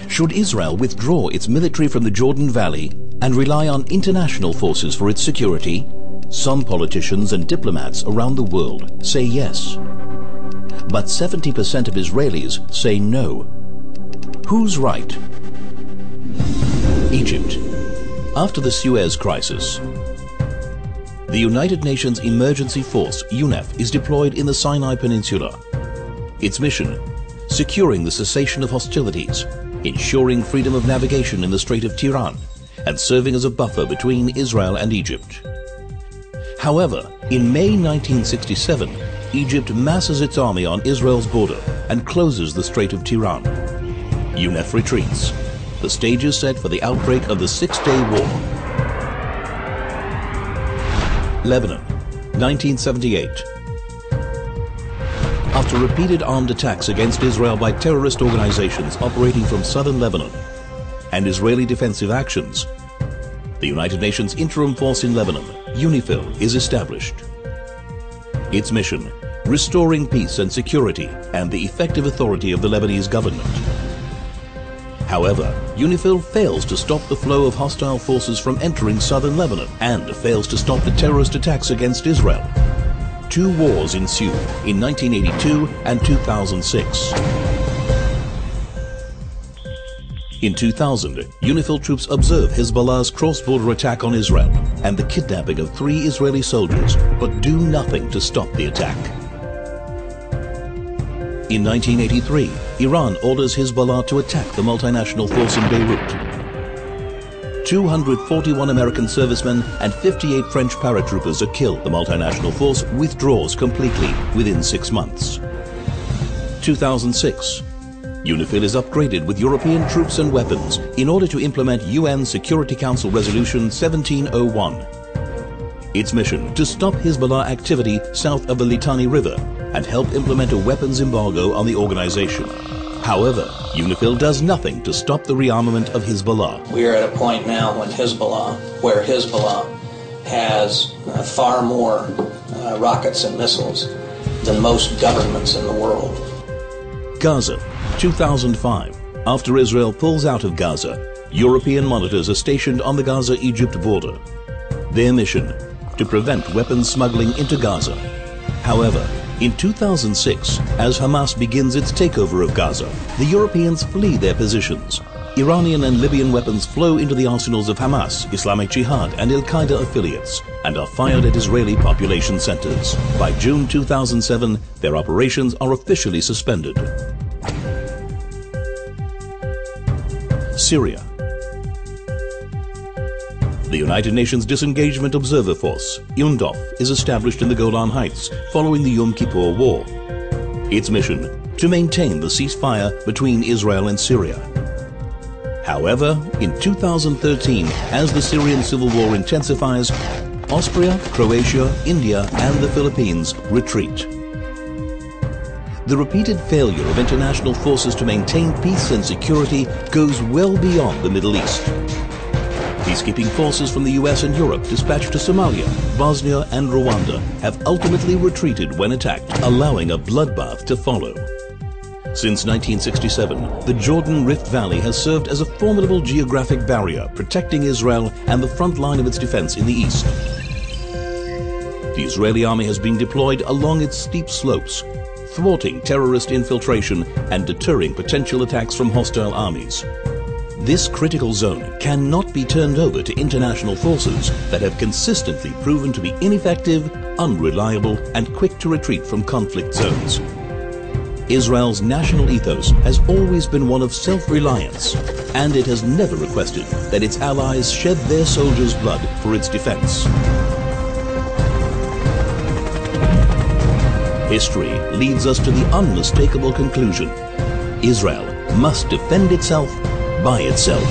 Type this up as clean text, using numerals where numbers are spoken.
Should Israel withdraw its military from the Jordan Valley and rely on international forces for its security? Some politicians and diplomats around the world say yes. But 70% of Israelis say no. Who's right? Egypt. After the Suez Crisis, the United Nations Emergency Force, UNEF, is deployed in the Sinai Peninsula. Its mission: securing the cessation of hostilities, ensuring freedom of navigation in the Strait of Tiran, and serving as a buffer between Israel and Egypt. However, in May 1967, Egypt masses its army on Israel's border and closes the Strait of Tiran. UNEF retreats. The stage is set for the outbreak of the Six-Day War. Lebanon, 1978. After repeated armed attacks against Israel by terrorist organizations operating from southern Lebanon and Israeli defensive actions, the United Nations Interim Force in Lebanon, UNIFIL, is established. Its mission: restoring peace and security and the effective authority of the Lebanese government. However, UNIFIL fails to stop the flow of hostile forces from entering southern Lebanon and fails to stop the terrorist attacks against Israel. Two wars ensue in 1982 and 2006. In 2000, UNIFIL troops observe Hezbollah's cross-border attack on Israel and the kidnapping of 3 Israeli soldiers, but do nothing to stop the attack. In 1983, Iran orders Hezbollah to attack the multinational force in Beirut. 241 American servicemen and 58 French paratroopers are killed. The multinational force withdraws completely within 6 months. 2006. UNIFIL is upgraded with European troops and weapons in order to implement UN Security Council Resolution 1701. Its mission: to stop Hezbollah activity south of the Litani River and help implement a weapons embargo on the organization. However, UNIFIL does nothing to stop the rearmament of Hezbollah. We are at a point now where Hezbollah has far more rockets and missiles than most governments in the world. Gaza, 2005. After Israel pulls out of Gaza, European monitors are stationed on the Gaza-Egypt border. Their mission: to prevent weapons smuggling into Gaza. However, in 2006, as Hamas begins its takeover of Gaza, the Europeans flee their positions. Iranian and Libyan weapons flow into the arsenals of Hamas, Islamic Jihad and Al-Qaeda affiliates and are fired at Israeli population centers. By June 2007, their operations are officially suspended. Syria. The United Nations Disengagement Observer Force, UNDOF, is established in the Golan Heights following the Yom Kippur War. Its mission: to maintain the ceasefire between Israel and Syria. However, in 2013, as the Syrian civil war intensifies, Austria, Croatia, India and the Philippines retreat. The repeated failure of international forces to maintain peace and security goes well beyond the Middle East. Peacekeeping forces from the US and Europe dispatched to Somalia, Bosnia and Rwanda have ultimately retreated when attacked, allowing a bloodbath to follow. Since 1967, the Jordan Rift Valley has served as a formidable geographic barrier protecting Israel and the front line of its defense in the east. The Israeli army has been deployed along its steep slopes, thwarting terrorist infiltration and deterring potential attacks from hostile armies. This critical zone cannot be turned over to international forces that have consistently proven to be ineffective, unreliable, and quick to retreat from conflict zones. Israel's national ethos has always been one of self-reliance, and it has never requested that its allies shed their soldiers' blood for its defense. History leads us to the unmistakable conclusion: Israel must defend itself by itself.